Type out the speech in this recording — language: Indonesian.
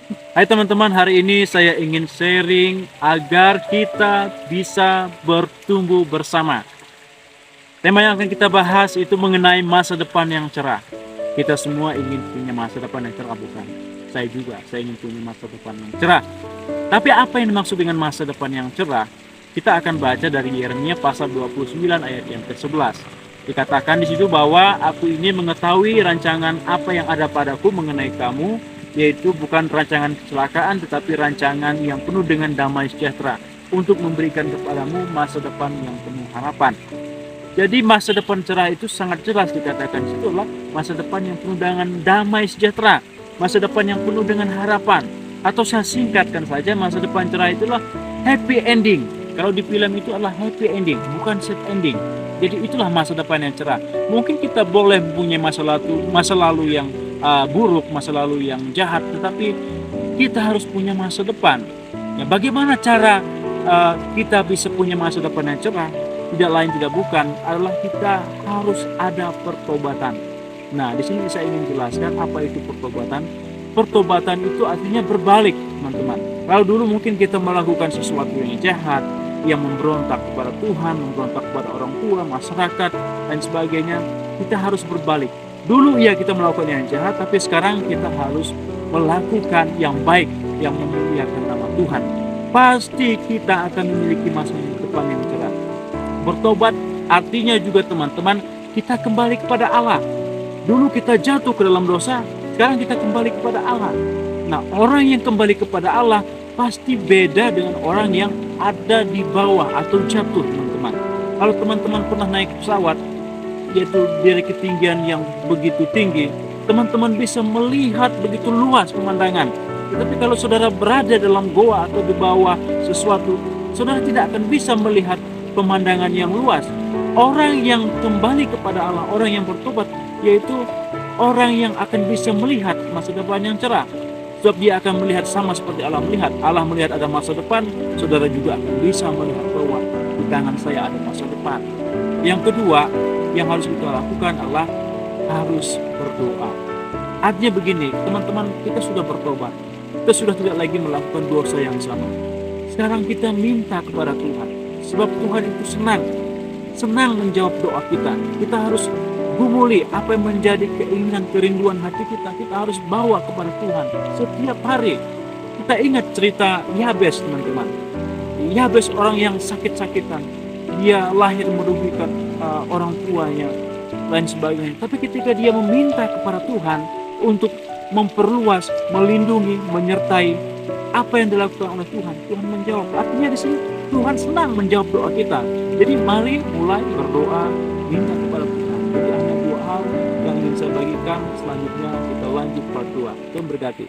Hai teman-teman, hari ini saya ingin sharing agar kita bisa bertumbuh bersama. Tema yang akan kita bahas itu mengenai masa depan yang cerah. Kita semua ingin punya masa depan yang cerah, bukan? Saya ingin punya masa depan yang cerah. Tapi apa yang dimaksud dengan masa depan yang cerah? Kita akan baca dari Yeremia pasal 29 ayat yang ke-11. Dikatakan di situ bahwa aku ini mengetahui rancangan apa yang ada padaku mengenai kamu, yaitu bukan rancangan kecelakaan tetapi rancangan yang penuh dengan damai sejahtera untuk memberikan kepadamu masa depan yang penuh harapan. Jadi masa depan cerah itu sangat jelas dikatakan di situ adalah masa depan yang penuh dengan damai sejahtera, masa depan yang penuh dengan harapan. Atau saya singkatkan saja, masa depan cerah itulah happy ending. Kalau di film itu adalah happy ending, bukan sad ending. Jadi itulah masa depan yang cerah. Mungkin kita boleh punya masa lalu yang buruk, masa lalu yang jahat, tetapi kita harus punya masa depan. Ya, bagaimana cara kita bisa punya masa depan yang cerah? Tidak lain tidak bukan adalah kita harus ada pertobatan. Nah, di sini saya ingin jelaskan apa itu pertobatan. Pertobatan itu artinya berbalik, teman-teman. Kalau dulu mungkin kita melakukan sesuatu yang jahat, yang memberontak kepada Tuhan, memberontak kepada orang tua, masyarakat, dan sebagainya, kita harus berbalik. Dulu ya kita melakukan yang jahat, tapi sekarang kita harus melakukan yang baik, yang memuliakan nama Tuhan. Pasti kita akan memiliki masa depan yang cerah. Bertobat artinya juga teman-teman, kita kembali kepada Allah. Dulu kita jatuh ke dalam dosa, sekarang kita kembali kepada Allah. Nah, orang yang kembali kepada Allah pasti beda dengan orang yang ada di bawah atau jatuh, teman-teman. Kalau teman-teman pernah naik pesawat, yaitu dari ketinggian yang begitu tinggi, teman-teman bisa melihat begitu luas pemandangan. Tetapi kalau saudara berada dalam goa atau di bawah sesuatu, saudara tidak akan bisa melihat pemandangan yang luas. Orang yang kembali kepada Allah, orang yang bertobat, yaitu orang yang akan bisa melihat masa depan yang cerah. Sebab dia akan melihat sama seperti Allah melihat. Allah melihat ada masa depan, saudara juga akan bisa melihat bahwa di tangan saya ada masa depan. Yang kedua, yang harus kita lakukan adalah harus berdoa. Artinya begini, teman-teman, kita sudah bertobat. Kita sudah tidak lagi melakukan dosa yang sama. Sekarang kita minta kepada Tuhan. Sebab Tuhan itu senang menjawab doa kita. Kita harus gumuli apa yang menjadi keinginan, kerinduan hati kita. Kita harus bawa kepada Tuhan setiap hari. Kita ingat cerita Yabes, teman-teman. Yabes orang yang sakit-sakitan. Dia lahir merugikan orang tuanya, lain sebagainya. Tapi ketika dia meminta kepada Tuhan untuk memperluas, melindungi, menyertai apa yang dilakukan oleh Tuhan, Tuhan menjawab. Artinya di sini Tuhan senang menjawab doa kita. Jadi mari mulai berdoa, minta kepada Tuhan. Jadi hanya dua hal yang ingin saya bagikan. Selanjutnya kita lanjut part 2. Tuhan berkati.